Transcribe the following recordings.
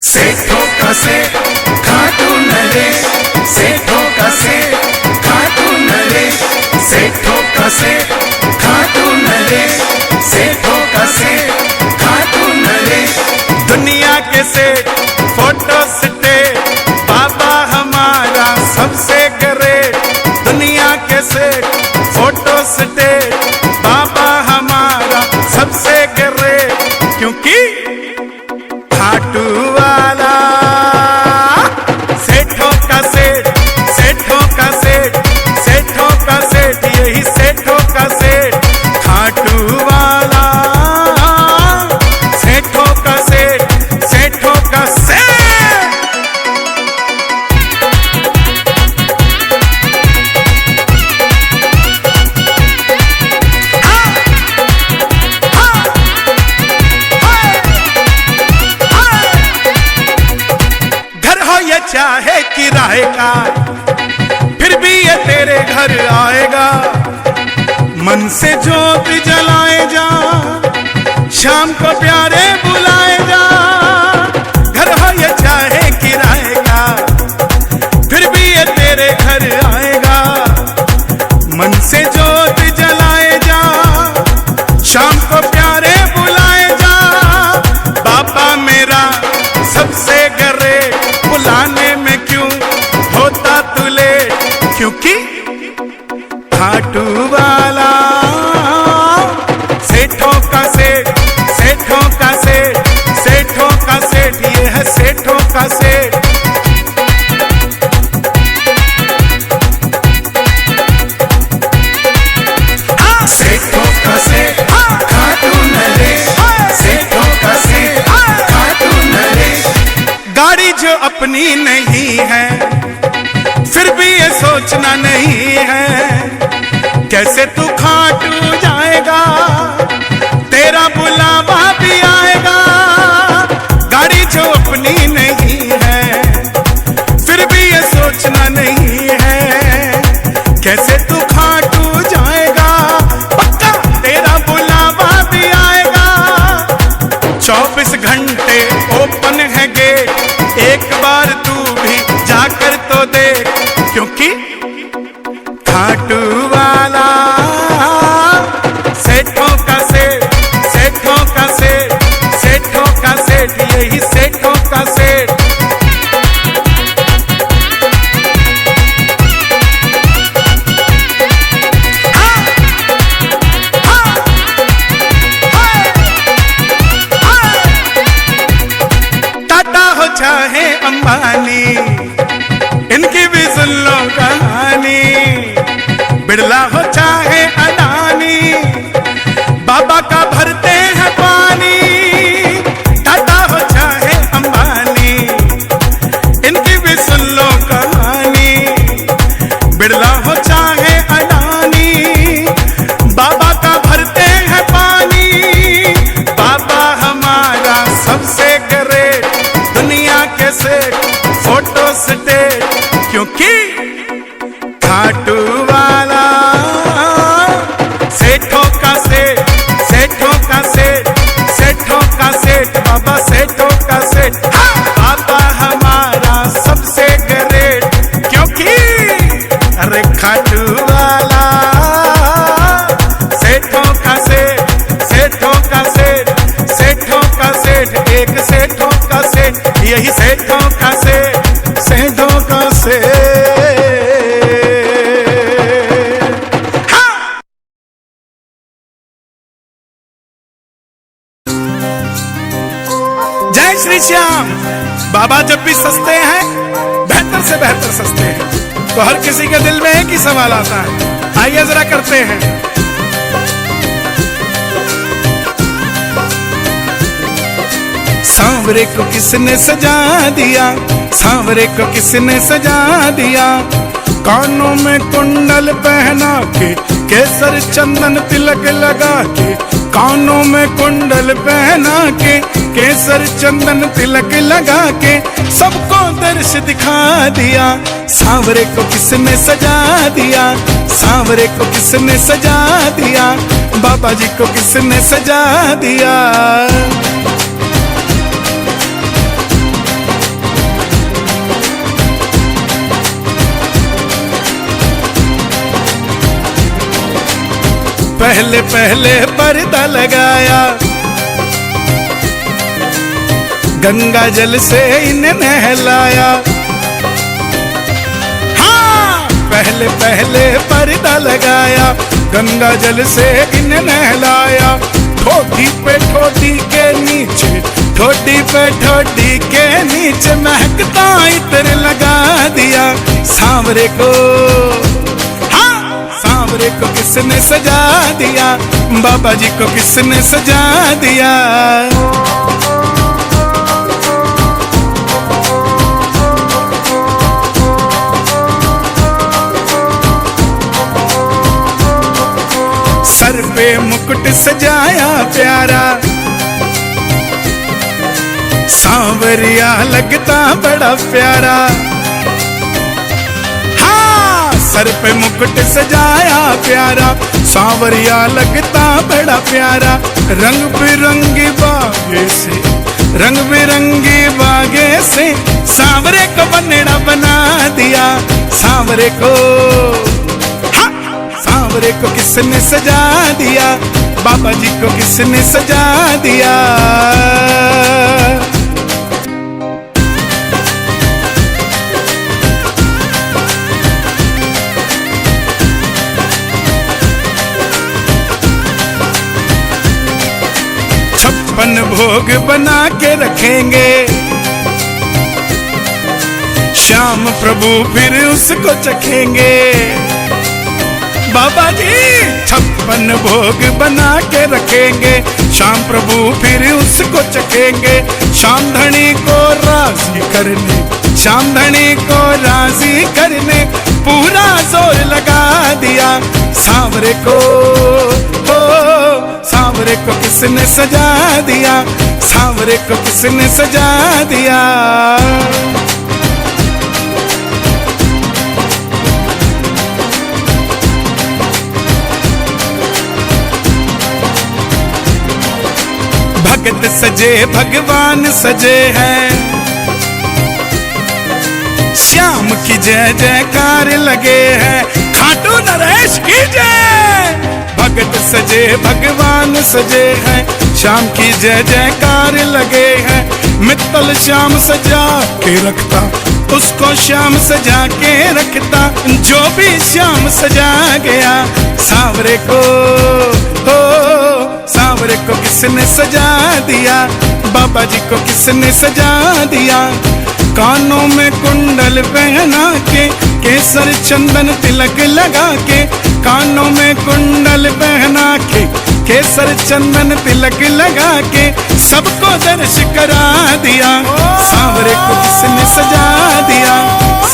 सेठों का सेठ खाटू नरेश, सेठों का सेठ खाटू नरेश, सेठों का सेठ खाटू नरेश, सेठों का सेठ खाटू नरेश। दुनिया के सेठ फोटो स्टेट, बाबा हमारा सबसे ग्रेट। दुनिया के सेठ फोटो स्टेट, बाबा हमारा सबसे ग्रेट। क्योंकि खाटू वाला सेठों का सेठ, सेठों का सेठ, सेठों का सेठ, यही सेठों का सेठ। खाटू वाला सेठों का सेठ, सेठों का सेठ। चाहे किराए का, फिर भी ये तेरे घर आएगा। मन से जोत जलाए जा, शाम को प्यारे बुलाए जा। घर हो ये चाहे किराए का, फिर भी ये तेरे घर आएगा। मन से जोत जलाए जा, शाम को प्यारे बुलाए जा। बाबा मेरा सबसे ग्रेट, बुलाने में क्यों होता तू लेट। क्योंकि खाटू वाला सेठों का सेठ, सेठों का सेठ, सेठों का सेठ, ये है सेठों का सेठ। सेठों का सेठ खाटू नरेश, सेठों का सेठ खाटू नरेश। गाड़ी जो अपनी नहीं है, फिर भी ये सोचना नहीं है कैसे तू खाटू जाएगा। तेरा बुलावा भी आएगा। गाड़ी जो अपनी नहीं है, फिर भी ये सोचना नहीं है कैसे तू खाटू जाएगा। पक्का तेरा बुलावा भी आएगा। 24 घंटे ओपन है गेट, एक बार तू भी जाकर तो देख। क्योंकि खाटू वाला सेठों का सेठ, सेठों का सेठ, सेठों का सेठ, यही सेठों का सेठ। टाटा हो चाहे अंबानी, इनकी भी सुन लो कहानी। बिरला हो चाहे अडानी, बाबा का भरते हैं पानी। टाटा हो चाहे अंबानी, इनकी भी सुन लो कहानी। बिरला हो चाहे अडानी, बाबा का भरते हैं पानी। बाबा हमारा सबसे ग्रेट, दुनिया के सेठ फोटो स्टेट। क्योंकि खाटू वाला सेठों का सेठ, सेठों का सेठ, सेठों का सेठ, बाबा सेठों का सेठ। बाबा हमारा सबसे ग्रेट। क्योंकि अरे खाटू वाला सेठों का सेठ, सेठों का सेठ, सेठों का सेठ, एक सेठों का सेठ, यही सेठों का सेठ, सेठों का सेठ। जय श्री श्याम। बाबा जब भी सस्ते हैं, बेहतर से बेहतर सस्ते हैं। तो हर किसी के दिल में एक ही सवाल आता है, आइए जरा करते हैं। सांवरे को किसने सजा दिया, सांवरे को किसने सजा दिया। कानों में कुंडल पहना के, केसर चंदन तिलक लगा के। कानों में कुंडल पहना के, केसर चंदन तिलक लगा के, सबको दर्श दिखा दिया। सांवरे को किसने सजा दिया, सांवरे को किसने सजा दिया। बाबा जी को किसने सजा दिया। पहले पहले पर्दा लगाया, गंगा जल से इन्हें नहलाया। हाँ, पहले पहले पर्दा लगाया, गंगा जल से इन्हें नहलाया। ठोडी पे ठोडी के नीचे, ठोडी पे ठोडी के नीचे महकता इत्र लगा दिया सांवरे को। हाँ, सांवरे को किसने सजा दिया, बाबा जी को किसने सजा दिया। सर पे मुकुट सजाया प्यारा, सांवरिया लगता बड़ा प्यारा। हाँ, सर पे मुकुट सजाया प्यारा, सांवरिया लगता बड़ा प्यारा। रंग बिरंगी बागे से, रंग बिरंगी बागे से सांवरे को बनड़ा बना दिया सांवरे को। सांवरे को किसने सजा दिया, बाबा जी को किसने सजा दिया। छप्पन भोग बना के रखेंगे, श्याम प्रभु फिर उसको चखेंगे। बाबा जी 56 भोग बना के रखेंगे, श्याम प्रभु फिर उसको चखेंगे। श्याम धनी को राजी करने, श्याम धनी को राजी करने पूरा जोर लगा दिया सांवरे को। हो, सांवरे को किसने सजा दिया, सांवरे को किसने सजा दिया। भगत सजे भगवान सजे हैं, श्याम की जय जयकार लगे हैं। खाटू नरेश की जय। भगत सजे भगवान सजे हैं, श्याम की जय जयकार लगे हैं। मित्तल श्याम सजा के रखता, उसको श्याम सजा के रखता। जो भी श्याम सजा गया सांवरे को। हो, सांवरे को किसने सजा दिया, बाबा जी को किसने सजा दिया। कानों में कुंडल पहना के, केसर चंदन तिलक लगा के। कानों में कुंडल पहना के, केसर चंदन तिलक लगा के सबको दर्श करा दिया। सांवरे को किसने सजा दिया,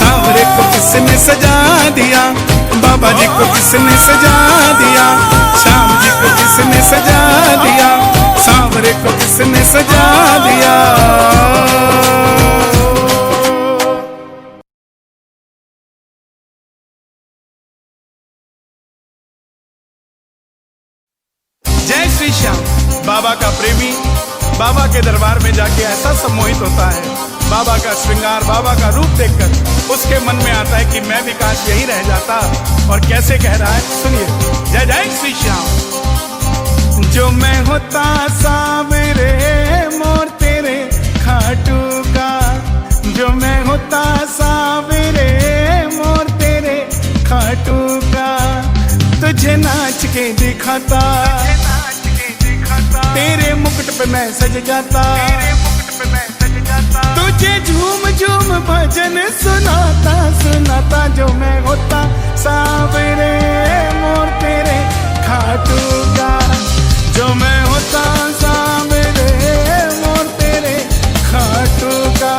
सांवरे को किसने सजा दिया। बाबा जी को किसने सजा दिया, श्याम जी को किसने सजा दिया, सांवरे को किसने सजा दिया। जय श्री श्याम। बाबा का प्रेमी बाबा के दरबार में जाके ऐसा सम्मोहित होता है, बाबा का श्रृंगार, बाबा का रूप देखकर उसके मन में आता है कि मैं भी काश यही रह जाता। और कैसे कह रहा है, सुनिए। जय जय श्री श्याम। जो मैं होता सांवरे मोर तेरे खाटू का, जो मैं होता सांवरे मोर तेरे खाटू का। तुझे नाच के दिखाता, तेरे मुकुट पे मैं सज जाता। तुझे झूम झूम भजन सुनाता सुनाता। जो मैं होता सांवरे मोर तेरे खाटू का, जो मैं होता सांवरे मोर तेरे खाटू का।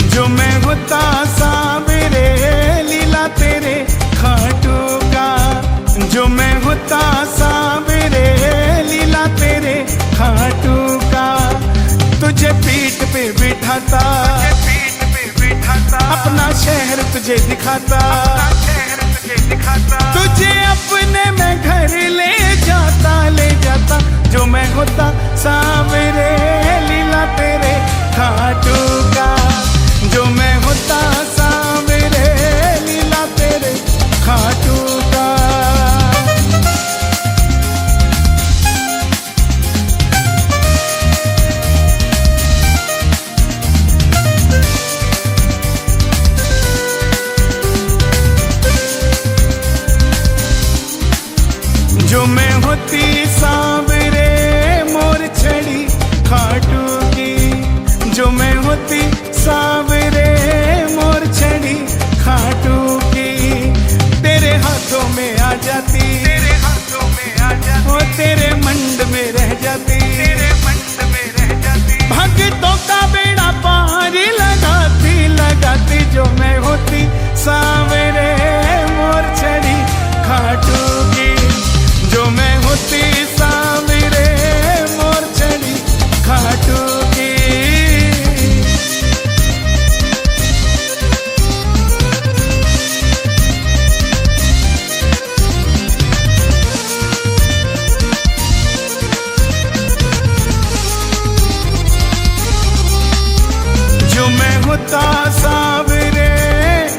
जो मैं होता सांवरे लीला तेरे खाटू का, जो मैं होता सांवरे लीला तेरे खाटू का। तुझे पीठ पे बिठाता, अपना शहर तुझे दिखाता। तुझे अपने में घर ले जाता जो मैं होता सावरे लीला तेरे खाटू का, जो मैं होता सावरे लीला तेरे खाटू का। जो मैं होती सावरे मोर छड़ी खाटू की, जो मैं होती सावरे मोर छड़ी खाटू की, तेरे हाथों में आ जाती, तेरे हाथों में आ जाती, वो तेरे मंड में रह जाती, तेरे मंड में रह जाती, भक्तों का बेड़ा पार लगाती जो मैं होती सावरे मोर छड़ी खाटू की, जो मैं होती सावरे मोर छड़ी खाटू की। जो मैं होता सावरे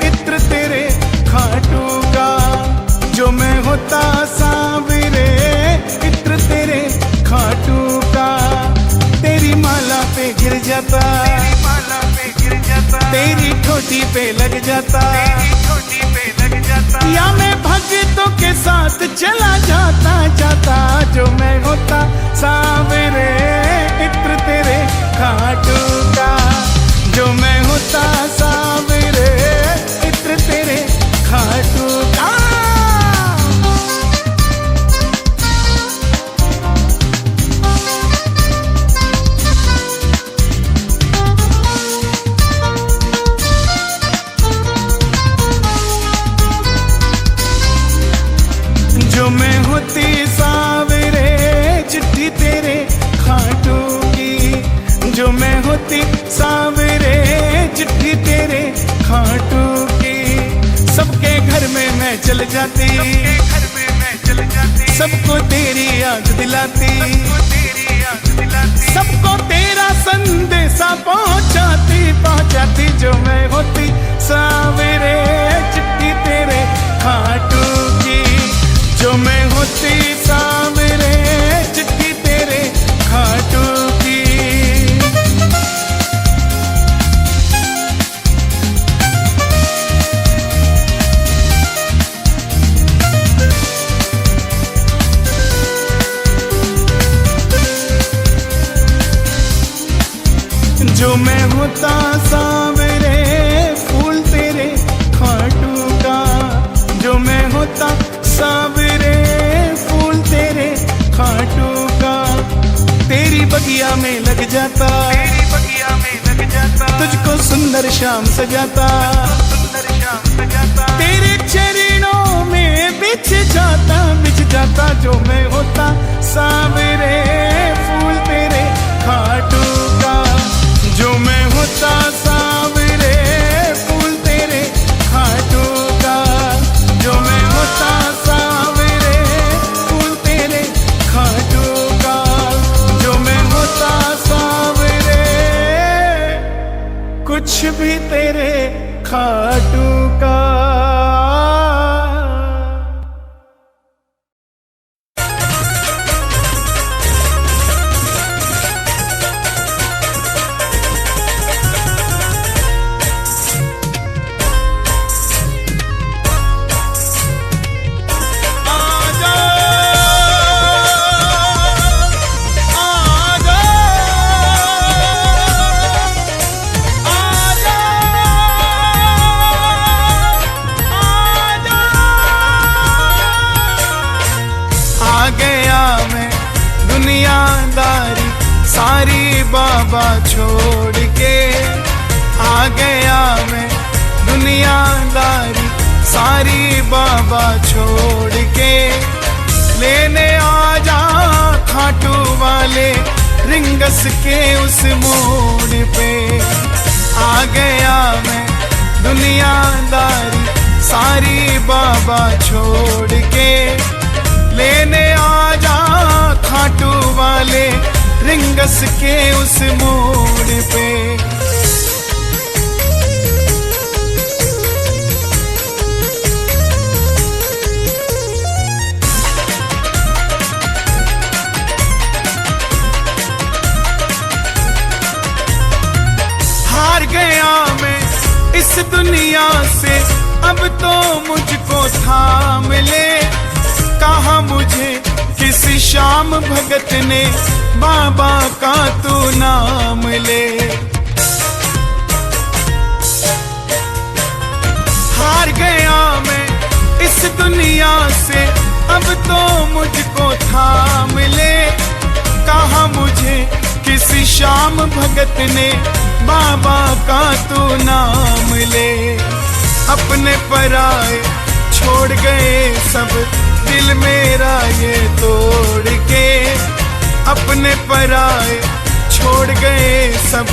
इत्र तेरे खाटू का, जो मैं होता सावरे इत्र तेरे खाटू का, तेरी माला पे गिर जाता, तेरी माला पे गिर जाता, तेरी ठोटी पे लग जाता, तेरी ठोटी पे लग जाता, या मैं भक्तों के साथ चला जाता जो मैं होता सावरे इत्र तेरे खाटू का, जो मैं होता सावरे इत्र तेरे खाटू का। जो मैं होती सावरे चिट्ठी तेरे खाटू की, जो मैं होती सावरे चिट्ठी तेरे खाटू की, सबके घर में मैं चल जाती, सबके घर में मैं चल जाती, सबको तेरी याद दिलाती, सबको तेरी याद दिलाती, सबको तेरा संदेशा पहुंचाती जो मैं होती सावरे चिट्ठी तेरे खाटू की, जो मैं होती सावरे चिट्ठी तेरे खाटू की। जो मैं होता सावरे फूल तेरे खाटू का, जो मैं होता सावरे फूल तेरे खाटू का, तेरी बगिया में लग जाता, तेरी बगिया में लग जाता, तुझको सुंदर शाम सजाता, सुंदर शाम सजाता, तेरे चरणों में बिछ जाता जो मैं होता सावरे फूल तेरे खाटू का, जो मैं होता सावरे फूल तेरे खाटू का, जो मैं होता सावरे फूल तेरे खाटू का, जो मैं होता सावरे कुछ भी तेरे खाटू का। दुनियादारी सारी बाबा छोड़ के आ गया मैं, दुनियादारी सारी बाबा छोड़ के, लेने आ जा खाटू वाले रिंगस के उस मोड़ पे। आ गया मैं दुनियादारी सारी बाबा छोड़ के, लेने आ जा खाटू वाले रिंगस के उस मोड़ पे। हार गया मैं इस दुनिया से, अब तो मुझको थाम ले। कहा मुझे किसी श्याम भगत ने, बाबा का तू नाम ले। हार गया मैं इस दुनिया से, अब तो मुझको थाम ले। कहा मुझे किसी श्याम भगत ने, बाबा का तू नाम ले। अपने पराए छोड़ गए सब, दिल मेरा ये तोड़ के। अपने पराए छोड़ गए सब,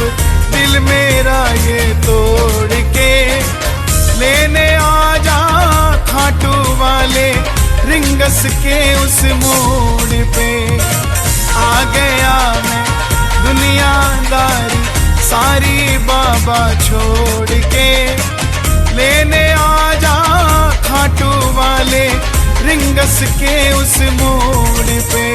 दिल मेरा ये तोड़ के। लेने आ जा खाटू वाले रिंगस के उस मोड़ पे। आ गया मैं दुनियादारी सारी बाबा छोड़ के, लेने आ जा खाटू वाले रिंगस के उस मोड़ पे।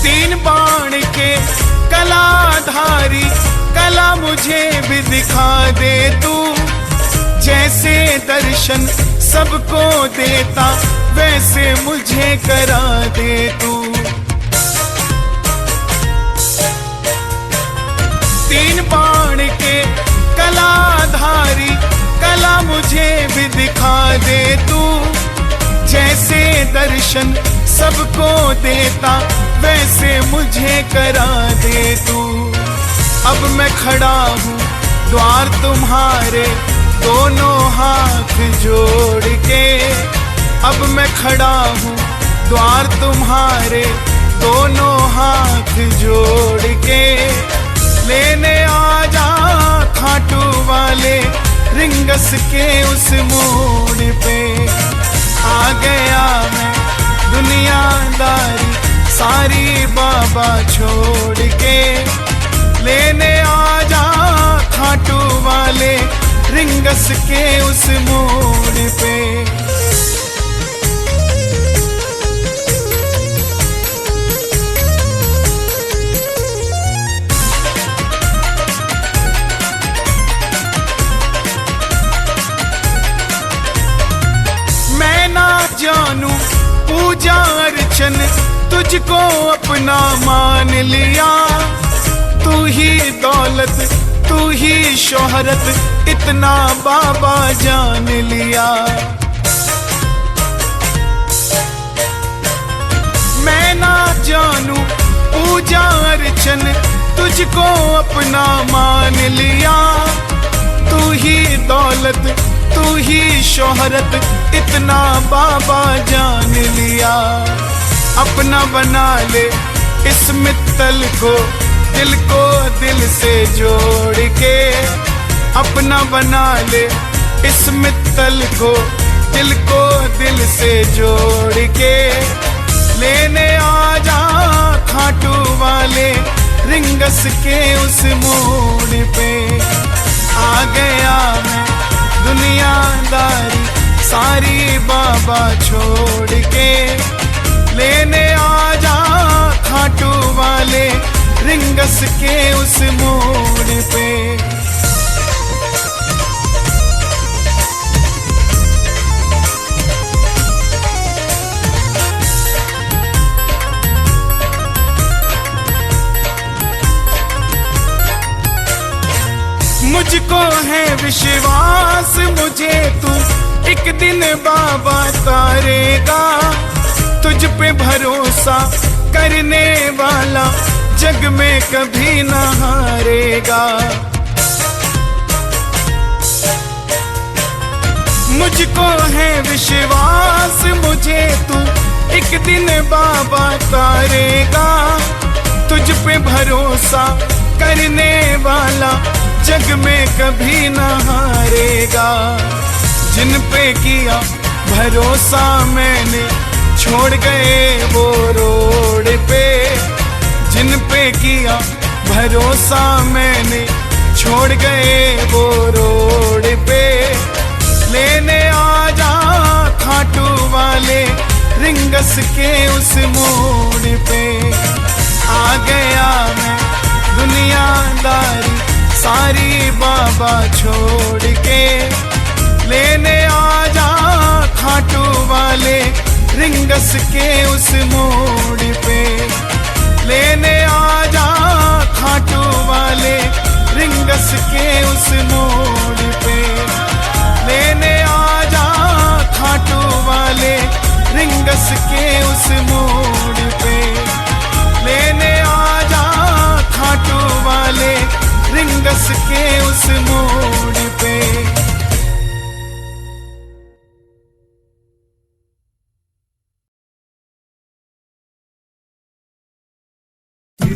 तीन बाण के कलाधारी, कला मुझे भी दिखा दे तू। जैसे दर्शन सबको देता, वैसे मुझे करा दे तू। तीन बाण के कलाधारी, कला मुझे भी दिखा दे तू। जैसे दर्शन सबको देता, वैसे मुझे करा दे तू। अब मैं खड़ा हूँ द्वार तुम्हारे, दोनों हाथ जोड़ के। अब मैं खड़ा हूँ द्वार तुम्हारे, दोनों हाथ जोड़ के। लेने आ जा खाटू वाले रिंगस के उस मोड़ पे। आ गया मैं दुनियादारी सारी बाबा छोड़ के, लेने आ जा खाटू वाले रिंगस के उस मोड़ पे। मैं ना जानू पूजा अर्चन, तुझको अपना मान लिया। तू ही दौलत, तू ही शोहरत, इतना बाबा जान लिया। मैं ना जानू पूजा अर्चन, तुझको अपना मान लिया। तू ही दौलत, तू ही शोहरत, इतना बाबा जान लिया। अपना बना ले इस मित्तल को, दिल को दिल से जोड़ के। अपना बना ले इस मित्तल को, दिल को दिल से जोड़ के। लेने आ जा खाटू वाले रिंगस के उस मोड़ पे। आ गया मैं दुनियादारी सारी बाबा छोड़ के, लेने आ जा खाटू वाले रिंगस के उस मोड़ पे। मुझको है विश्वास, मुझे तू एक दिन बाबा तारेगा। तुझ पे भरोसा करने वाला जग में कभी न हारेगा। मुझ मुझको है विश्वास मुझे तू एक दिन बाबा तारेगा। तुझ पे भरोसा करने वाला जग में कभी न हारेगा। जिन पे किया भरोसा मैंने छोड़ गए वो रोड पे। जिन पे किया भरोसा मैंने छोड़ गए वो रोड पे। लेने आ जा खाटू वाले रिंगस के उस मोड़ पे। आ गया मैं दुनियादारी सारी बाबा छोड़ के। लेने आ जा खाटू वाले रिंगस के उस मोड़ पे। लेने आ जा खाटू वाले रिंगस के उस मोड़ पे। लेने आ जा खाटू वाले रिंगस के उस मोड़ पे। लेने आ जा खाटू वाले रिंगस के उस मोड़ पे।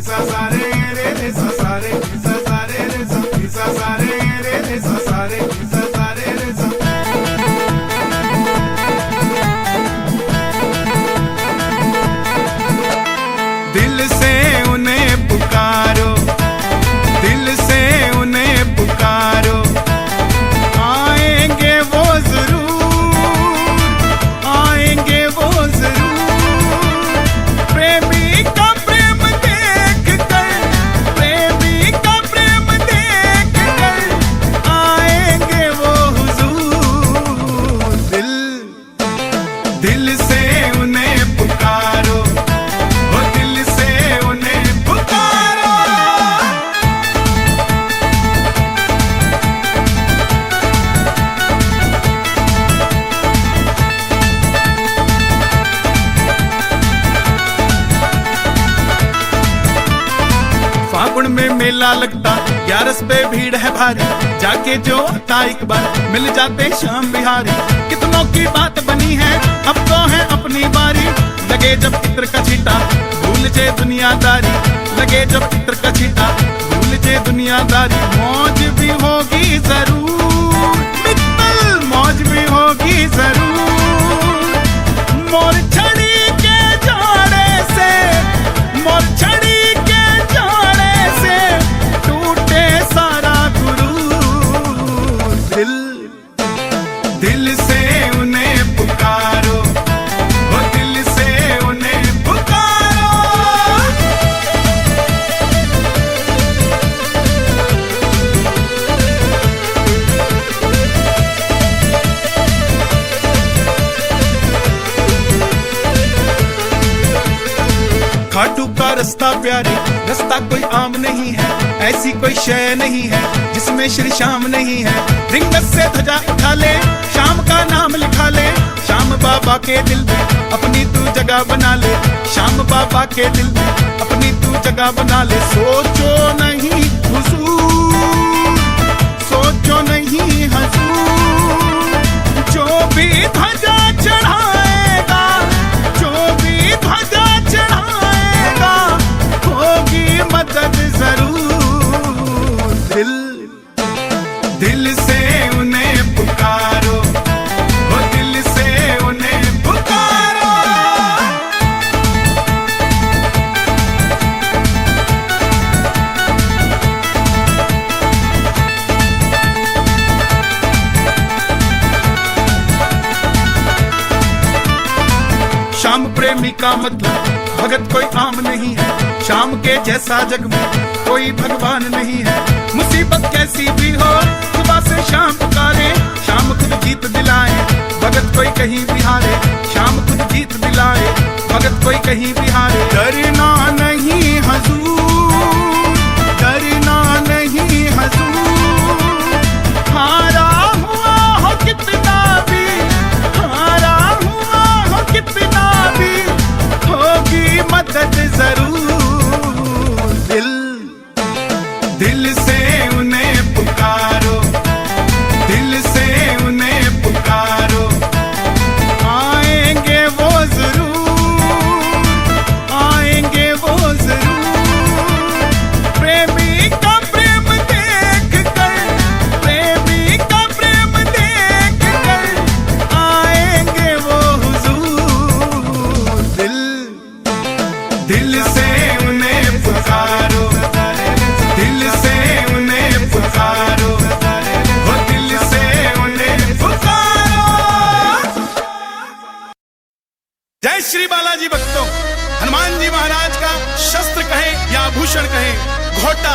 सा सारे रे रे सा सारे सा सारे रे सा सारे रे रे सा सारे सा सारे रे सा। दिल से उन्हें पुकारो, दिल से उन्हें पुकारो। आएंगे वो जरूर, आएंगे वो जरूर। प्रेमी का प्रेम देख कर, प्रेमी का प्रेम देख कर आएंगे वो हुजूर। दिल दिल से उन्हें पुकारो, वो दिल से उन्हें पुकारो। फागुन में मेला लगता, ग्यारस पे भीड़ है भारी। जाके जो आता एक बार मिल जाते श्याम बिहारी। कितनों की बात बनी है अब तो है अपनी बारी। लगे जब इत्र का छीटा भूल जे दुनियादारी। लगे जब इत्र का छीटा भूल जे दुनियादारी। मौज भी होगी जरूर मित्तल, मौज भी होगी जरूर। मोर छड़ी के जोड़े से, मोर छड़ी के जोड़े से टूटे सारा गुरूर। दिल दिल से उन्हें पुकारो, वो दिल से उन्हें पुकारो। खाटू का रास्ता प्यारे, रास्ता कोई आम नहीं है। ऐसी कोई शय नहीं है जिसमें श्री श्याम नहीं है। रिंगस से ध्वजा उठा ले, श्याम का नाम लिखा ले। श्याम बाबा के दिल में अपनी तू जगह बना ले। श्याम बाबा के दिल में अपनी तू जगह बना ले। सोचो नहीं हुजूर, सोचो नहीं हुजूर। जो भी ध्वजा चढ़ाएगा, जो भी ध्वजा चढ़ाएगा होगी मदद जरूर। दिल दिल से उन्हें पुकारो, वो दिल से उन्हें पुकारो। श्याम प्रेमी का मतलब भगत कोई आम नहीं है। श्याम के जैसा जग में कोई भगवान नहीं है। मुसीबत कैसी भी हो सुबह से शाम पुकारे। श्याम खुद जीत दिलाए, भगत कोई कहीं भी हारे। श्याम खुद जीत दिलाए, भगत कोई कहीं भी हारे। डरना नहीं हुजूर, डरना नहीं हुजूर। हारा हुआ हो कितना भी, हारा हुआ हो कितना भी होगी मदद जरूर। दिल दिल से उन्हें पुकारो, दिल से उन्हें पुकारो। जी भक्तों, हनुमान जी महाराज का शस्त्र कहें या आभूषण कहें, घोटा,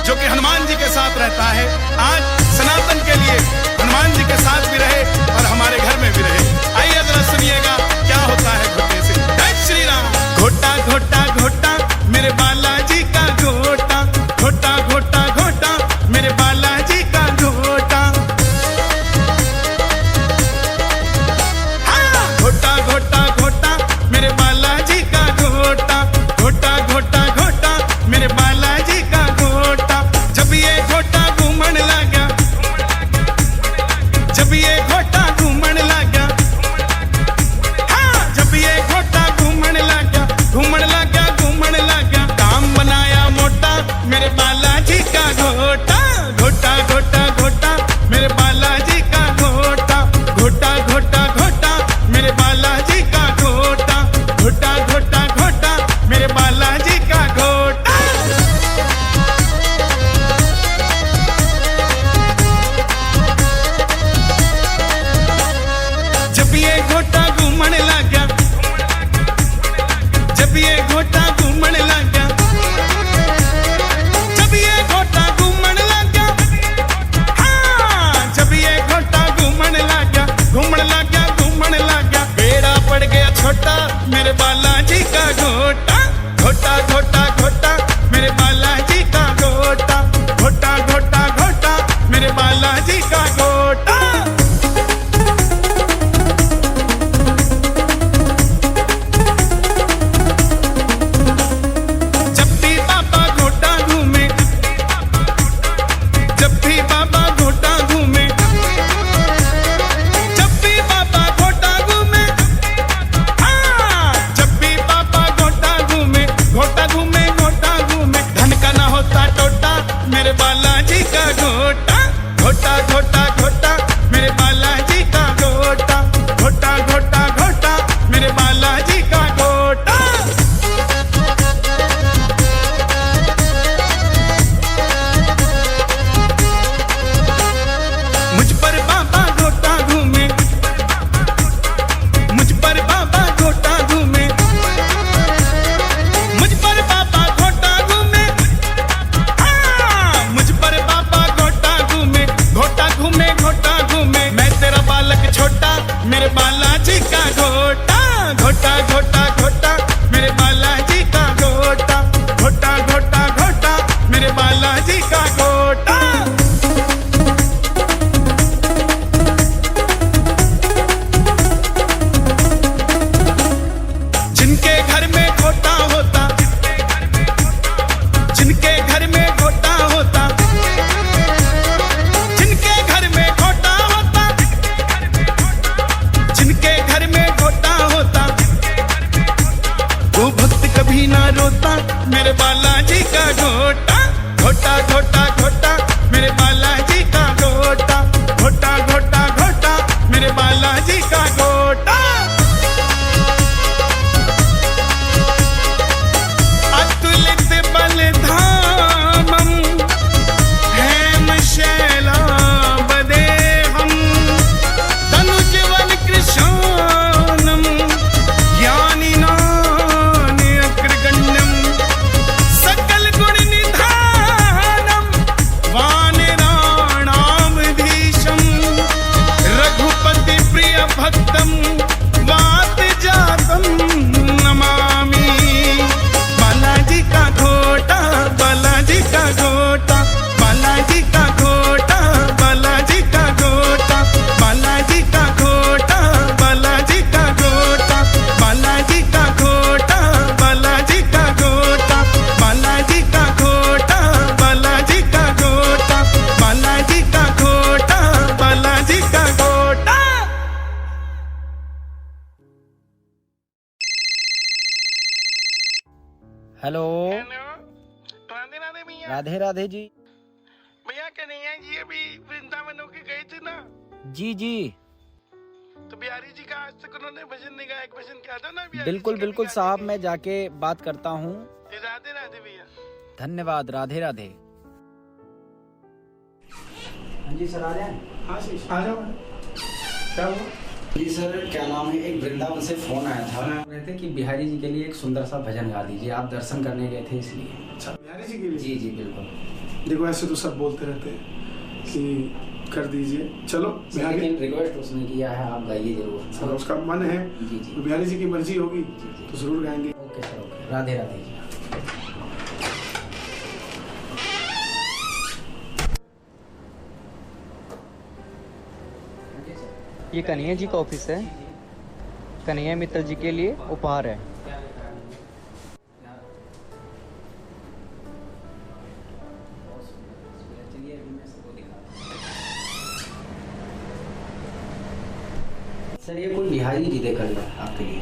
जो कि हनुमान जी के साथ रहता है, आज सनातन के लिए हनुमान जी के साथ भी रहे और हमारे घर में भी रहे। आइए जरा सुनिएगा क्या होता है घोटे से। जय श्री राम। घोटा घोटा घोटा मेरे बालाजी का घोटा, घोटा घोटा घोटा मेरे बालाजी का घोटा। हाँ, घोटा घोटा घोटा मेरे बालाजी का घोटा, घोटा घोटा घोटा मेरे बालाजी का घोटा। जब ये घोटा घूमने लगा, जब ये घोटा घूमने लगा, हाँ, जब ये घोटा घूमने लगा, घूमने लगा, घूमने लगा, काम बनाया मोटा मेरे बालाजी का घोटा, घोटा घोटा घोटा मेरे बालाजी का घोटा, घोटा घोटा घोटा मेरे बालाजी का घोटा, घोटा घोटा घोटा मेरे बालाजी का घोटा। जब ये घोटा घूमने लगा, जब ये घोटा घूमने लगा, जब ये घोटा घूमने लगा, हाँ, जब ये घोटा घूमने लगा, घूमने लगा, घूमने लगा, बेड़ा पड़ गया छोटा मेरे बालाजी का घोटा, घोटा घोटा घोटा मेरे बालाजी का घोटा, घोटा घोटा घोटा मेरे बालाजी का घोटा। जब भी बाबा घोटा घूमे, जब भी बाबा घोटा घूमे, जब भी बाबा घोटा घूमे, हाँ, जब भी बाबा घोटा घूमे, घोटा घूमे, घोटा घूमे, धन का ना होता टोटा मेरे बालाजी का घोटा, घोटा घोटा घोटा मेरे बालाजी का घोटा, घोटा घोटा घोटा मेरे बालाजी का घोटा। मुझ पर बाबा घोटा घूमे, मुझ पर बाबा घोटा घूमे, मुझ पर बाबा घोटा घूमे, हाँ, मुझ पर बाबा घोटा घूमे, घोटा घूमे, घोटा घूमे, मैं तेरा बालक छोटा मेरे बालाजी का घोटा, घोटा घोटा घोटा मेरे बालाजी का घोटा, घोटा घोटा घोटा मेरे बालाजी का घोटा। जिनके घर में घोटा होता, जिनके घर में घोटा होता, जिनके घर में घोटा होता, जिनके घर में घोटा होता, वो भक्त कभी ना रोता मेरे बालाजी का घोटा, घोटा घोटा घोटा मेरे बालाजी का घोटा, घोटा घोटा घोटा मेरे बालाजी का घोटा। अतुलित बलधामं हेम शैलावदेहं तनुजवन कृशानं ज्ञानिनां अग्रगण्यं सकल गुण निधानं वानराणामधीशं रघुपति प्रिय भक्तं वात जातं नमामि। बालाजी का घोटा, बालाजी का घोटा, बालाजी का घोटा, बालाजी का घोटा, बालाजी का घोटा, बालाजी का घोटा, बालाजी का घोटा, बालाजी का घोटा, बालाजी का घोटा, बालाजी का घोटा, बालाजी का घोटा, बालाजी का घोटा। हेलो, हेलो, राधे राधे भैया। राधे राधे जी। भैया कन्हैया जी अभी वृंदावन होके गए थे ना, जी जी, तो बिहारी जी का आज तक उन्होंने भजन नहीं गाया, एक भजन किया था ना बिहारी बिल्कुल जी का बिल्कुल भी साहब, गाते मैं जाके बात करता हूँ। थे। राधे राधे भैया। धन्यवाद, राधे राधे। हाँ जी सर, आ रहे हैं। हाँ शीश आ जाओ। क्या हुआ? जी सर, क्या नाम है, एक वृंदावन से फोन आया था, रहे थे कि बिहारी जी के लिए एक सुंदर सा भजन गा दीजिए, आप दर्शन करने गए थे इसलिए। अच्छा, बिहारी जी के लिए? जी जी बिल्कुल। देखो ऐसे तो सब बोलते रहते हैं कि कर दीजिए, चलो बिहारी, लेकिन रिक्वेस्ट उसने किया है आप गाइए जरूर। सर उसका मन है, जी जी बिहारी जी की मर्जी होगी जी। तो जरूर गाएंगे। Okay sir, okay, Radhe Radhe ji. ये कन्हैया जी का ऑफिस है। कन्हैया मित्तल जी के लिए उपहार है। सर ये कोई बिहारी जी देकर गया आपके लिए।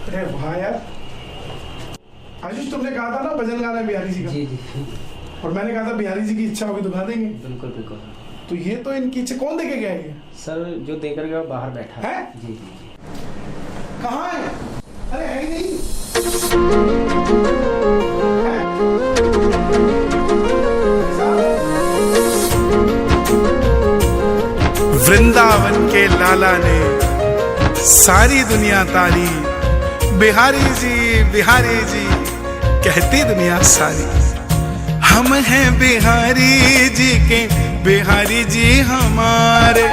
अरे वाह यार, आशीष तुमने कहा था ना भजन गाना है बिहारी जी का। जी जी और मैंने कहा था बिहारी जी की इच्छा होगी तो गा देंगे। बिल्कुल बिल्कुल। तो ये तो इनकी इच्छा कौन देके गया ये? सर जो देकर गया वो बाहर बैठा है? जी जी जी। कहाँ है? अरे है ही नहीं। वृंदावन के लाला ने सारी दुनिया तारी, बिहारी जी कहती दुनिया सारी। हम हैं बिहारी जी के, बिहारी जी हमारे।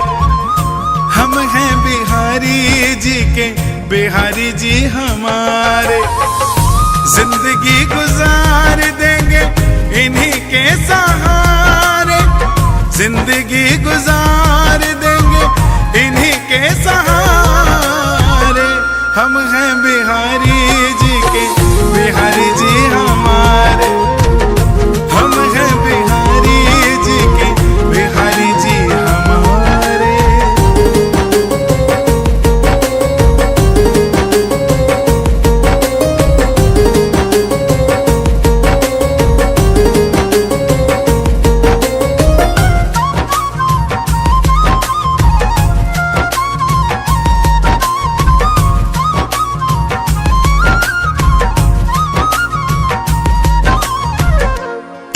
हम हैं बिहारी जी के, बिहारी जी हमारे। जिंदगी गुजार देंगे इन्हीं के सहारे। जिंदगी गुजार देंगे इन्हीं के सहारे। हम हैं बिहारी जी के, बिहारी जी हमारे। हम हैं बिहारी जी के, बिहारी जी हमारे।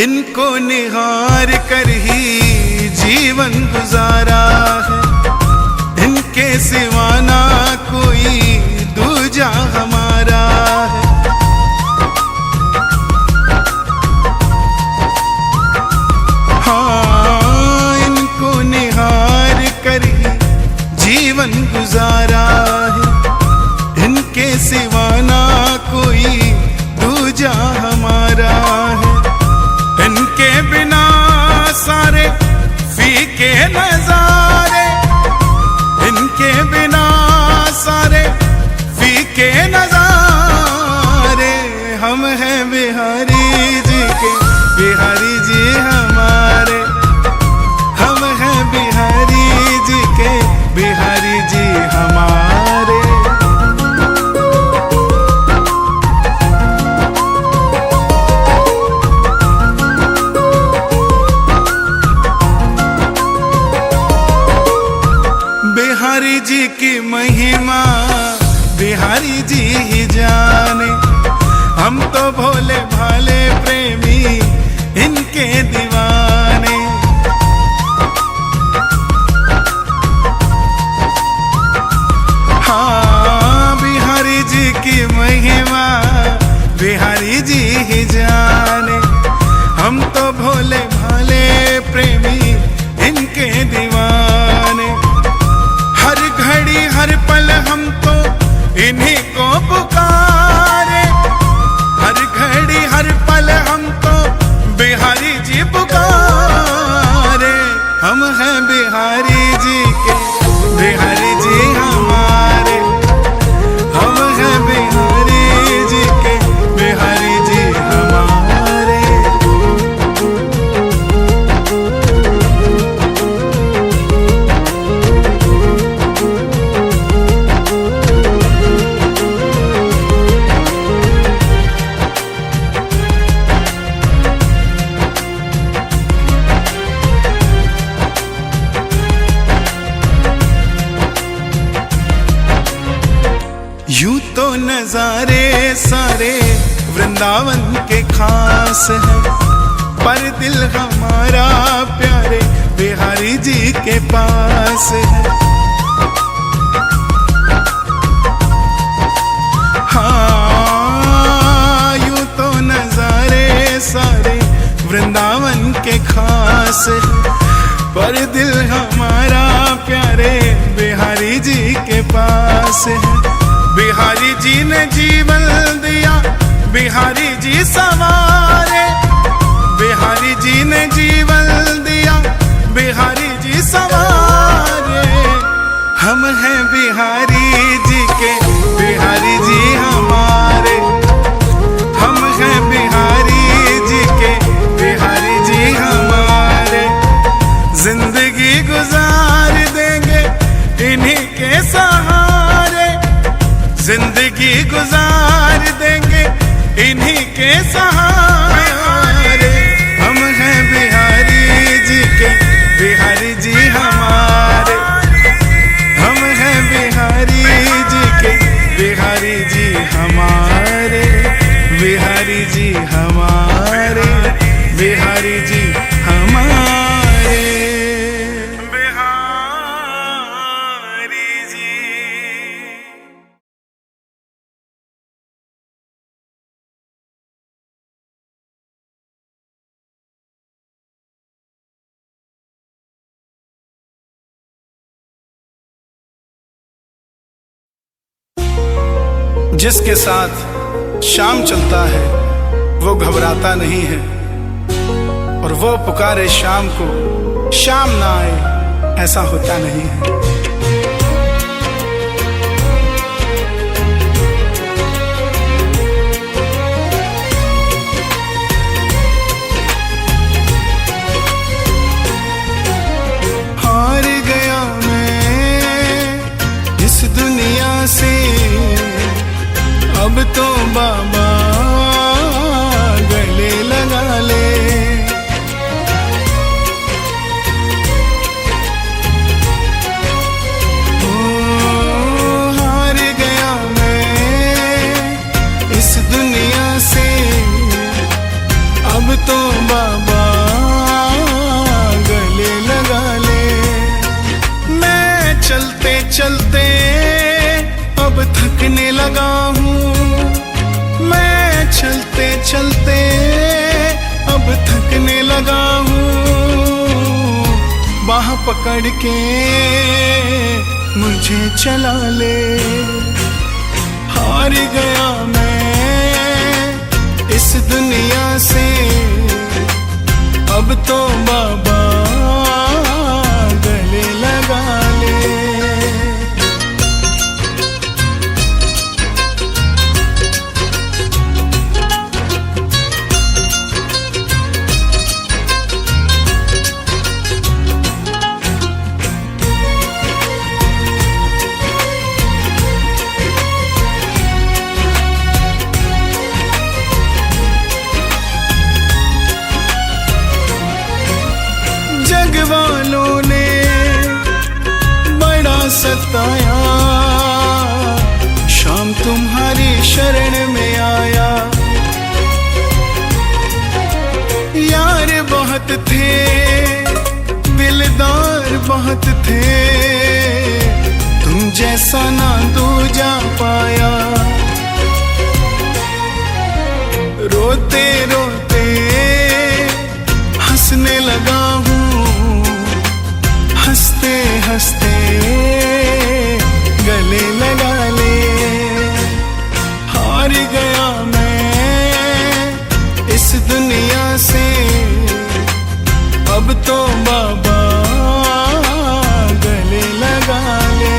इनको निहार कर ही जीवन गुजारा है। इनके सिवा ना कोई दूजा हमारा है। हाँ, इनको निहार कर ही जीवन गुजारा है। इनके सिवा ना कोई दूजा हमारा है। इनके बिना सारे फीके नजारे। इनके बिना सारे फीके नजारे। हम हैं बिहारी जी के, बिहारी जी हमारे। हम हैं बिहारी जी के, बिहारी जी हमारे। बिहारी जी की महिमा बिहारी जी ही जाने। हम तो भोले भाले प्रेमी इनके दीवाने। हाँ, बिहारी जी की महिमा बिहारी जी ही जाने। हम तो भोले भाले प्रेमी इनके दीवाने। हर घड़ी हर पल हम तो इन्हीं को पुकारे। हर घड़ी हर पल हम तो बिहारी जी पुकारे। हम हैं बिहारी जी के, बिहारी जी हमारे। हम हैं बिहारी जी के, बिहारी जी हमारे। यूं तो नजारे सारे वृंदावन के खास हैं, पर दिल हमारा प्यारे बिहारी जी के पास है। के खास है, पर दिल हमारा प्यारे बिहारी जी के पास है। बिहारी जी ने जीवन दिया, बिहारी जी सवारे, बिहारी जी ने जीवन दिया, बिहारी जी सवारे। हम हैं बिहारी जी के, बिहारी जी हमारे, हम हैं बिहारी जी के, बिहारी जी हमारे। जिंदगी गुजार देंगे इन्हीं के सहारे, जिंदगी गुजार देंगे इन्हीं के सहारे। हम हैं बिहारी जी के, बिहारी जी हमारे, हम हैं बिहारी जी के, बिहारी जी हमारे, बिहारी जी हमारे, बिहारी जी हमारे, बिहारी जी। जिसके साथ शाम चलता है वो घबराता नहीं है, और वो पुकारे शाम को, शाम ना आए ऐसा होता नहीं है। हार गया मैं इस दुनिया से, अब तो बाबा गले लगा ले। हार गया मैं इस दुनिया से, अब तो बाबा गले लगा ले। मैं चलते चलते अब थकने लगा हूँ, मैं चलते चलते अब थकने लगा हूँ। बाह पकड़ के मुझे चला ले। हार गया मैं इस दुनिया से, अब तो बाबा गले लगा ले। जग वालों ने बड़ा सताया, शाम तुम्हारी शरण में आया। यार बहुत थे, दिलदार बहुत थे, तुम जैसा ना दूजा पाया। रोते रोते हंसने लगा हूँ, हंसते हंसते गले लगा ले। हार गया मैं इस दुनिया से, अब तो बाबा गले लगा ले।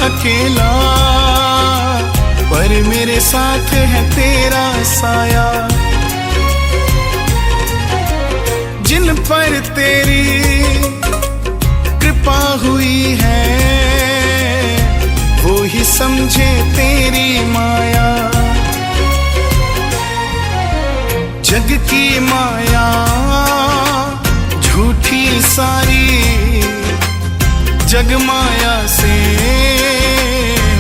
अकेला, पर मेरे साथ है तेरा साया। जिन पर तेरी कृपा हुई है, वो ही समझे तेरी माया। जग की माया जग माया से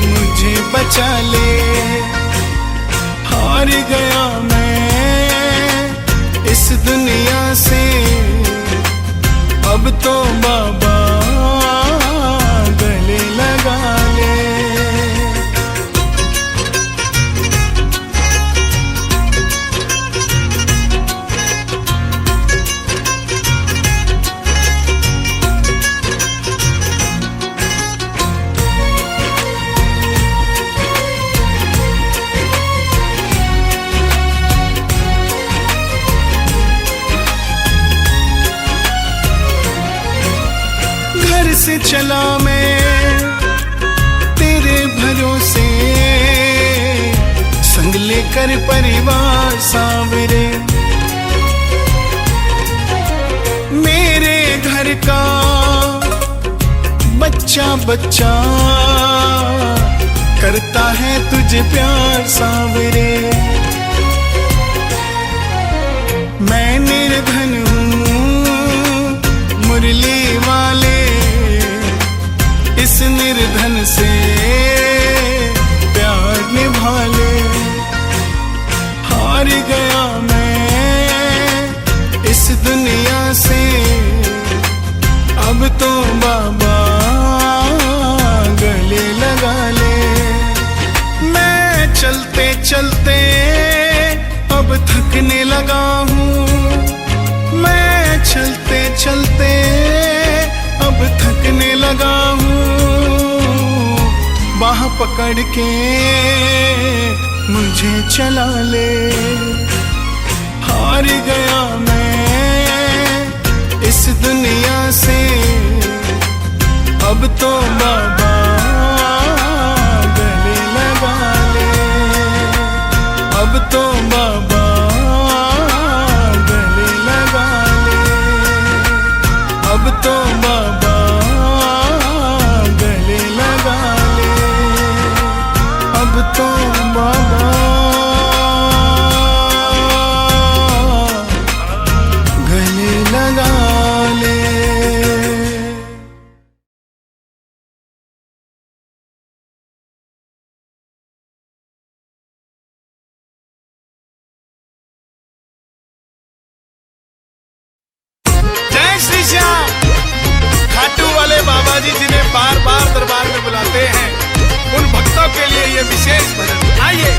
मुझे बचा ले। हार गया मैं इस दुनिया से, अब तो बाबा गले लगा ले। घर से चला मैं तेरे भरोसे, संग लेकर परिवार सांवरे। मेरे घर का बच्चा बच्चा करता है तुझे प्यार सांवरे। मैं निर्धन हूँ मुरली वाले, इस निर्धन से प्यार निभा ले। हार गया मैं इस दुनिया से, अब तो बाबा गले लगा ले। मैं चलते चलते अब थकने लगा हूँ, मैं चलते चलते अब थकने लगा हूँ। बाह पकड़ के मुझे चला ले। हार गया मैं इस दुनिया से, अब तो बाबा गले लगा ले। अब तो बाबा गले लगा ले। अब तो बाबा गले लगा ले। अब तो बाबा गले लगा ले। जय श्री श्याम। खाटू वाले बाबा जी जिन्हें बार बार दरबार में बुलाते हैं, उन भक्तों के लिए ये विशेष भजन। आइए।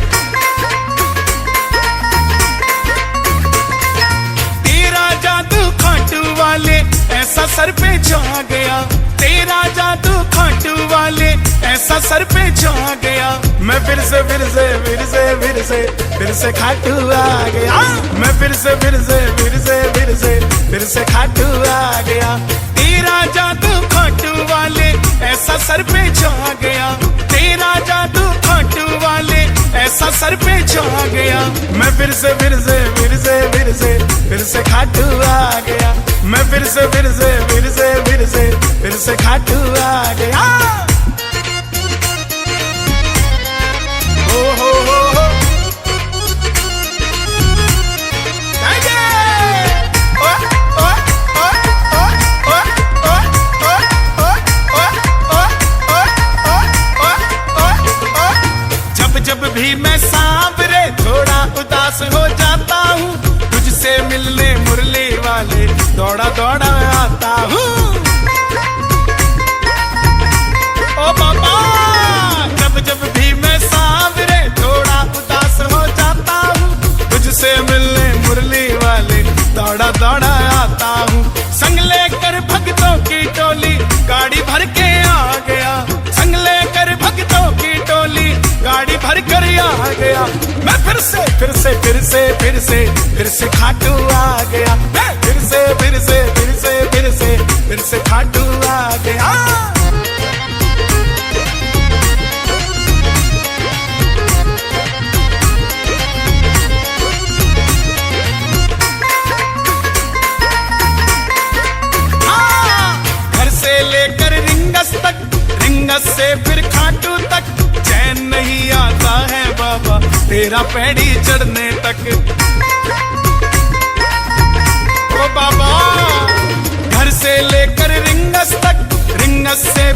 तेरा जादू खाटू वाले ऐसा सर पे छा गया, तेरा जादू खाटू वाले ऐसा सर पे छा गया। मैं फिर से फिर से फिर से फिर से फिर से खाटू आ गया। मैं फिर से फिर से फिर से फिर से फिर से खाटू आ गया। तेरा जादू खाटू वाले ऐसा सर पे छा गया, तेरा जादू खाटू वाले ऐसा सर पे छा गया। मैं फिर से फिर से फिर से फिर से फिर से खाटू आ गया। मैं फिर से फिर से फिर से फिर से फिर से खाटू आ गया। हो हो जब भी मैं सांवरे थोड़ा उदास हो जाता हूँ, तुझसे मिलने मुरली वाले दौड़ा दौड़ा आता हूँ। ओ बाबा, जब जब भी मैं सांवरे थोड़ा उदास हो जाता हूँ, तुझसे मिलने मुरली वाले दौड़ा दौड़ा आता हूँ। संग लेकर भक्तों की टोली गाड़ी भर के आ गया, संग लेकर भक्तों की टोली गाड़ी भर कर आ गया। मैं फिर से फिर से फिर से फिर से फिर से खाटू आ गया। मैं फिर से फिर से फिर से फिर से फिर से खाटू आ गया। घर से लेकर रिंगस तक, रिंगस से फिर खाटू तक, चैन नहीं आता है बाबा तेरा पैड़ी चढ़ने तक। ओ बाबा, घर से लेकर रिंगस तक, रिंगस से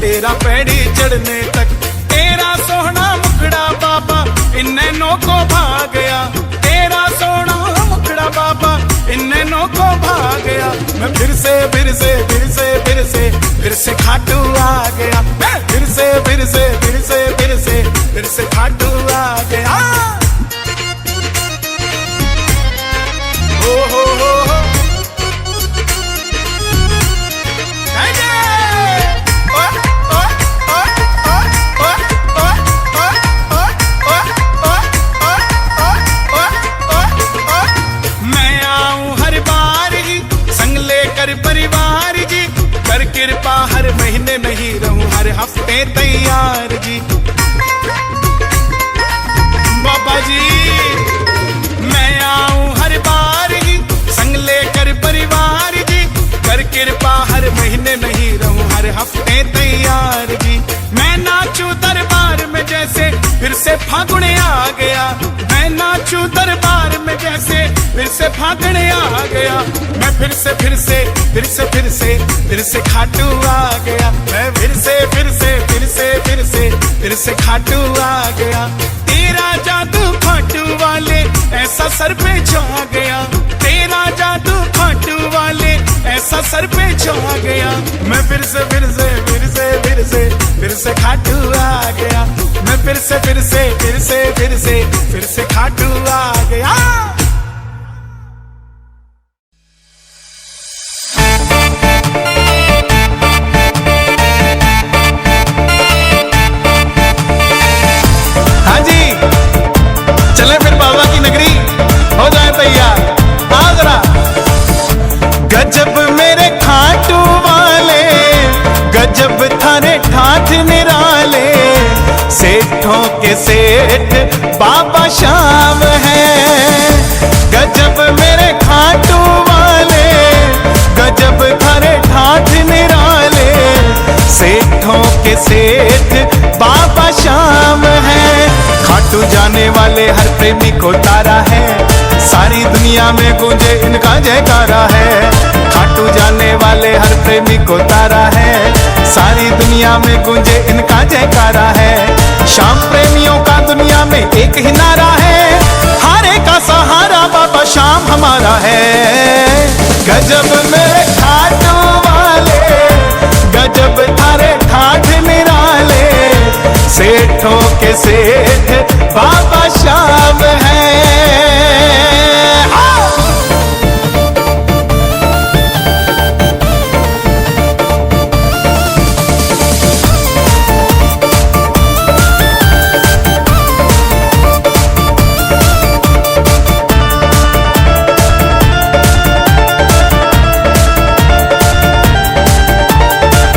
तेरा पैड़ी चढ़ने तक। तेरा सोहना मुखड़ा बाबा इन नैनों को भा गया, तेरा सोहना मुखड़ा बाबा इन नैनों को भा गया। मैं फिर से फिर से फिर से फिर से फिर से खाटू आ गया, मैं फिर से फिर से फिर से फिर से फिर से खाटू आ गया। ओ हो परिवार जी, कर कृपा हर महीने नहीं रहूं हर हफ्ते तैयार जी। बाबा जी मैं आऊं हर बार ही संग लेकर परिवार जी, कर कृपा हर महीने नहीं रहूं हर हफ्ते तैयार जी। मैं नाचूं दरबार में जैसे फिर से फागुन आ गया, मैं नाचूं दरबार में जैसे फिर से फागुन आ गया। मैं फिर से फिर से फिर से फिर से फिर से खाटू आ गया, मैं फिर से फिर से फिर से फिर से फिर से खाटू आ गया। तेरा जादू खाटू वाले ऐसा सर पे छा गया, तेरा जादू खाटू वाले ऐसा सर पे छा गया। मैं फिर से फिर से फिर से फिर से फिर से खाटू आ गया, मैं फिर से फिर से फिर से फिर से फिर से खाटू आ गया। गजब मेरे खाटू वाले, गजब थारे ठाठ निराले, सेठों के सेठ बाबा श्याम है। गजब मेरे खाटू वाले, गजब थारे ठाठ निराले, सेठों के सेठ बाबा श्याम है। खाटू जाने वाले हर प्रेमी को तारा है, सारी दुनिया में गूंजे इनका जयकारा है। खाटू जाने वाले हर प्रेमी को तारा है, सारी दुनिया में गूंजे इनका जयकारा है। श्याम प्रेमियों का दुनिया में एक ही नारा है, हारे का सहारा बाबा श्याम हमारा है। गजब मेरे खाटू वाले, गजब थारे ठाठ निराले, सेठों के सेठ बाबा श्याम है।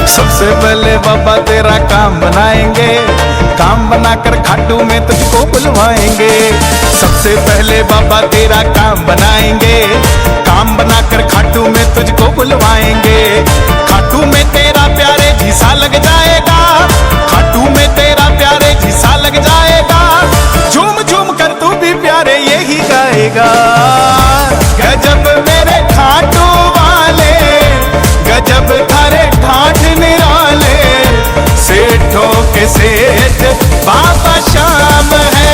सबसे पहले बाबा तेरा काम बनाएंगे, काम बनाकर खाटू में तुझको बुलवाएंगे। सबसे पहले बाबा तेरा काम बनाएंगे, काम बनाकर खाटू में तुझको बुलवाएंगे। खाटू में तेरा प्यारे झीसा लग जाएगा, खाटू में तेरा प्यारे झीसा लग जाएगा। झूम झूम कर तू भी प्यारे यही गाएगा। गजब मेरे खाटू वाले, गजब थारे ठाठ निराले, सेठों के सेठ बाबा श्याम है।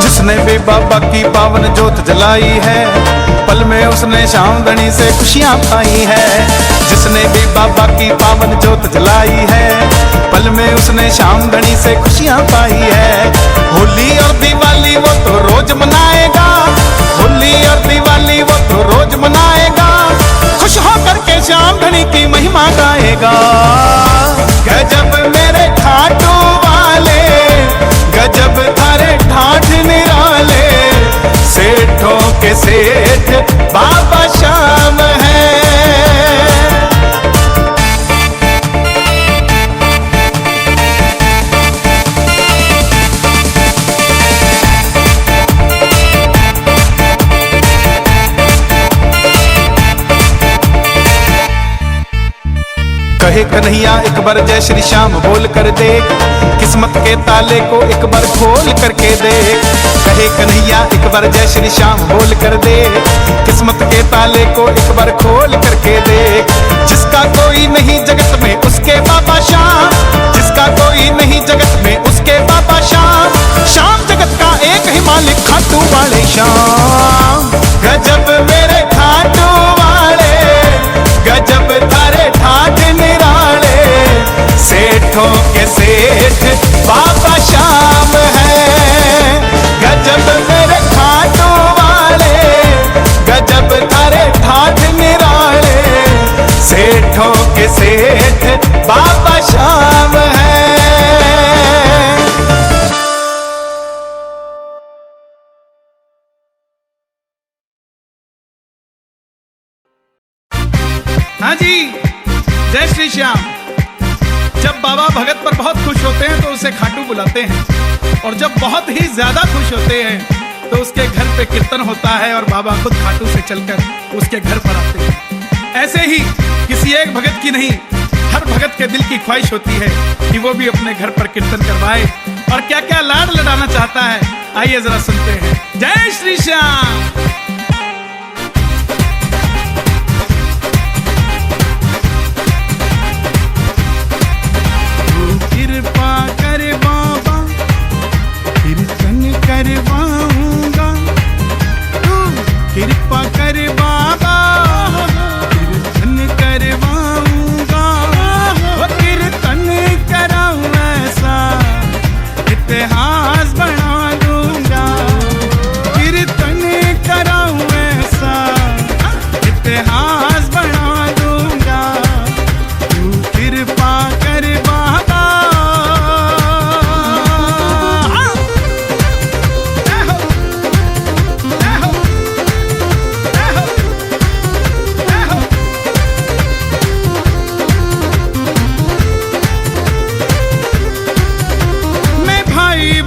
जिसने भी बाबा की पावन जोत जलाई है, पल में उसने श्याम गणी से खुशियां पाई है। जिसने भी बाबा की पावन जोत जलाई है, पल में उसने श्याम गणी से खुशियां पाई है। होली और दिवाली वो तो रोज मनाएगा, होली और दिवाली वो तो रोज मनाएगा। खुश होकर के श्याम गणी की महिमा गाएगा। गजब मेरे खाटू वाले, गजब थारे ठाठ निराले, सेठों के सेठ बाबा श्याम है। कहे कन्हैया एक बार जय श्री श्याम बोल कर दे, किस्मत के ताले को एक बार खोल करके दे। कहे कन्हैया एक बार जय श्री श्याम बोल कर दे, किस्मत के ताले को एक बार खोल करके दे। जिसका कोई नहीं जगत में उसके बाबा श्याम, जिसका कोई नहीं जगत में उसके बाबा श्याम। श्याम जगत का एक ही मालिक खाटू वाले श्याम। गजब मेरे खाटू वाले, गजब तारे ठाठ निराले, सेठों के सेठ बाबा श्याम है। गजब मेरे खाटू वाले, गजब तारे ठाठ निराले, सेठों के सेठ बाबा श्याम है। हाँ जी, जय श्री श्याम। जब बाबा भगत पर बहुत खुश होते हैं तो उसे खाटू बुलाते हैं, और जब बहुत ही ज्यादा खुश होते हैं तो उसके घर पे कीर्तन होता है और बाबा खुद खाटू से चलकर उसके घर पर आते हैं। ऐसे ही किसी एक भगत की नहीं, हर भगत के दिल की ख्वाहिश होती है कि वो भी अपने घर पर कीर्तन करवाए, और क्या क्या लाड लड़ाना चाहता है। आइए जरा सुनते हैं। जय श्री श्याम। कृपा कर बाबा कीर्तन करवाऊंगा, तू कृपा कर बाबा कीर्तन करवाऊंगा। वो कीर्तन कराऊं ऐसा इतिहास बना दूंगा, कीर्तन कराऊं ऐसा इतिहास बना दूंगा। तू कृपा कर बाबा।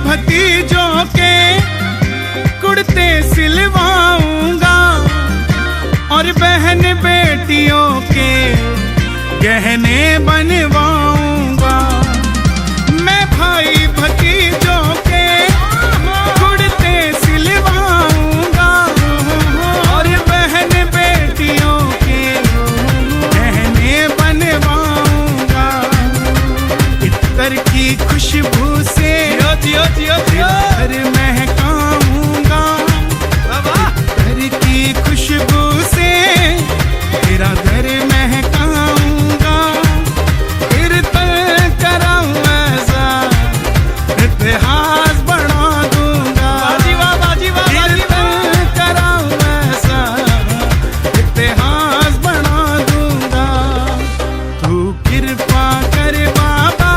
भतीजों के कुर्ते सिलवाऊंगा, और बहन बेटियों के गहने बनवाऊंगा। मैं भाई भतीजों के कुर्ते सिलवाऊंगा, और बहन बेटियों के गहने बनवाऊंगा। इत्तर की खुशबू से घर महकाऊंगा, घर की खुशबू से तेरा घर महकाऊंगा। कीर्तन कराऊं ऐसा इतिहास बना दूंगा, कीर्तन कराऊं ऐसा इतिहास बना दूंगा। तू कृपा कर बाबा।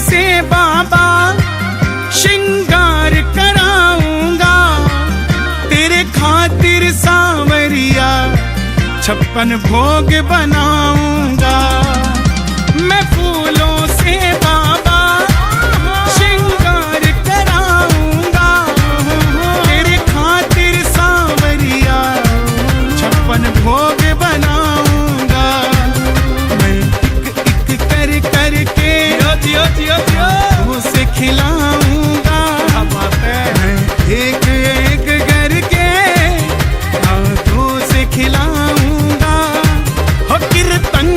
से बाबा श्रृंगार कराऊंगा, तेरे खातिर सांवरिया 56 भोग बनाऊंगा। मैं फूलों से बाबा श्रृंगार कराऊंगा, तेरे खातिर सांवरिया 56 भोग बनाऊंगा। मैं एक एक कर करके उसे खिलाऊंगा, मैं एक एक करके हाथों से खिलाऊंगा। हो कीर्तन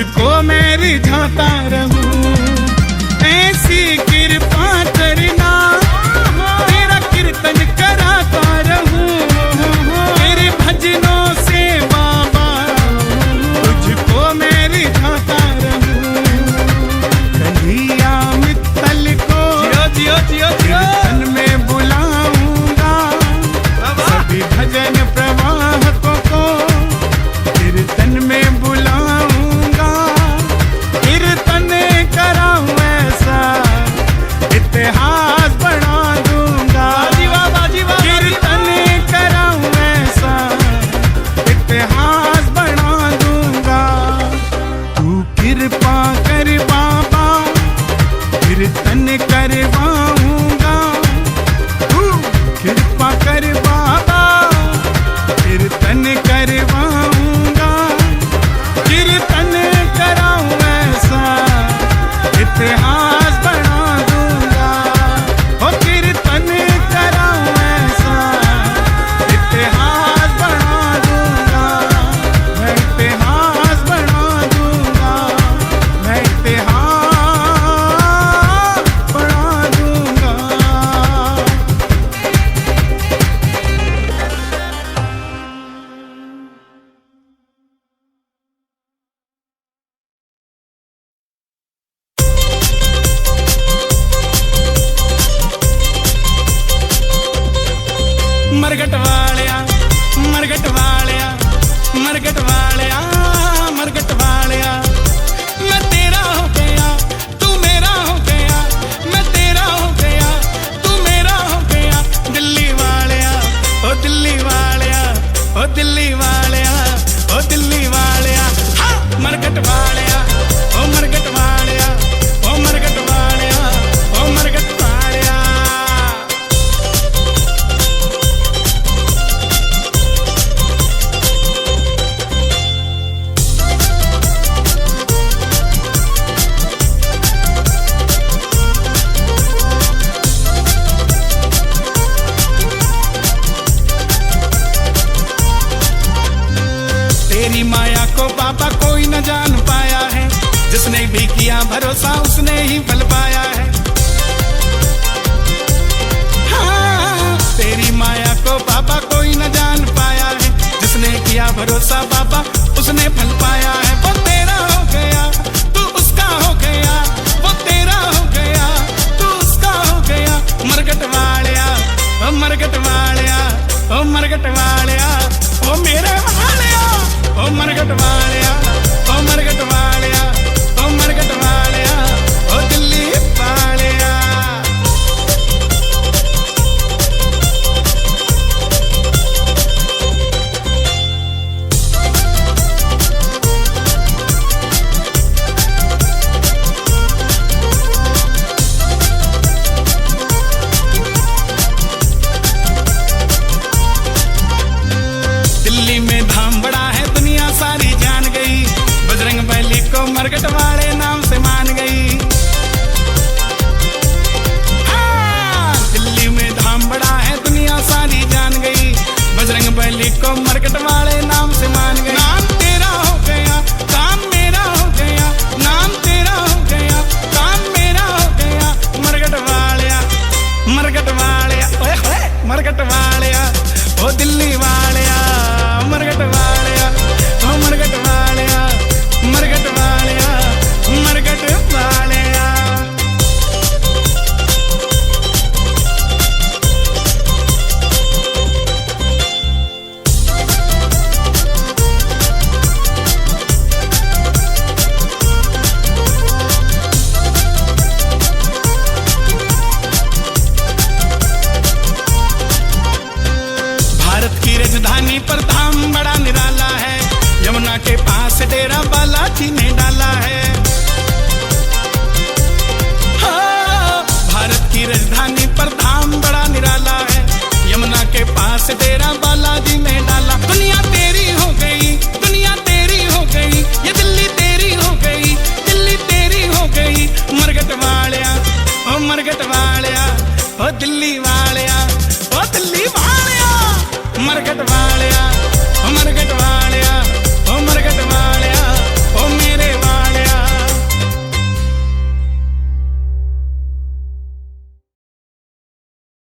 तुझको मैं रिझाता रहूं, ऐसी कृपा करना, तेरा कीर्तन कराता रहूं, तेरे भजनों से बाबा तुझको मैं रिझाता रहूं। कन्हैया मित्तल को कीर्तन में बुलाऊंगा, सभी भजन प्रवाहकों को कीर्तन में बुलाऊंगा, कीर्तन कराऊं ऐसा इतिहास बना दूंगा, कीर्तन कराऊं ऐसा इतिहास बना दूंगा। तू कृपा कर बाबा, कीर्तन करवाऊंगा, तू कृपा कर बाबा, कीर्तन करवाऊंगा, कीर्तन कराऊं ऐसा इतिहास बना दूंगा, ओ कीर्तन कराऊं ऐसा इतिहास बना दूंगा, मैं इतिहास बना दूंगा, मैं इतिहास बना दूंगा। मरगट वालिया, मरगट वालिया, मरगट वालिया, मरगट वालिया, मैं तेरा हो गया, तू मेरा हो गया, मैं तेरा हो गया, तू मेरा हो गया, दिल्ली वालिया, ओ दिल्ली वालिया, ओ दिल्ली वालिया, ओ दिल्ली वालिया, हाँ मरगट वालिया, ओ मरगट वालिया, ओ मरगट वालिया, ओ मरगट वालिया। तेरी माया को बाबा कोई न जान पाया है, जिसने भी किया भरोसा उसने ही फल पाया है। हाँ, तेरी माया को बाबा कोई न जान पाया है, जिसने किया भरोसा बाबा उसने फल पाया है। वो तेरा हो गया, तू उसका हो गया, वो तेरा हो गया, तू उसका हो गया, मरगट वालिया, ओ मरगट वालिया, ओ मरगट वालिया, ओ मेरे वालिया, ओ मरगट वालिया, ओ मरगट वालिया, ओ मरगट वालिया, ओ दिल्ली वालिया। दिल्ली में धाम बड़ा है, दुनिया सारी जान गई, बजरंग बली को मरगट वाले नाम से मान गई। हाँ, दिल्ली में धाम बड़ा है, दुनिया सारी जान गई, बजरंग बली को मरगट वाले नाम से मान गई। नाम तेरा हो गया, काम मेरा हो गया, नाम तेरा हो गया, काम मेरा हो गया, मरगट वालिया, मरगट वालिया, ओए होए मरगट वालिया, ओ दिल्ली वालिया, मरगट वालिया, ओ मरगट वालिया, मरगट वालिया, मरगट वालिया। भारत की राजधानी पर धाम बड़ा निराला है, यमुना के पास डेरा बालाजी ने डाला है। हाँ, भारत की राजधानी पर धाम बड़ा निराला है, यमुना के पास डेरा बालाजी ने डाला। दुनिया तेरी हो गई, दुनिया तेरी हो गई, ये दिल्ली तेरी हो गई, दिल्ली तेरी हो गई, मरगट वालिया, ओ मरगट वालिया, ओ दिल्ली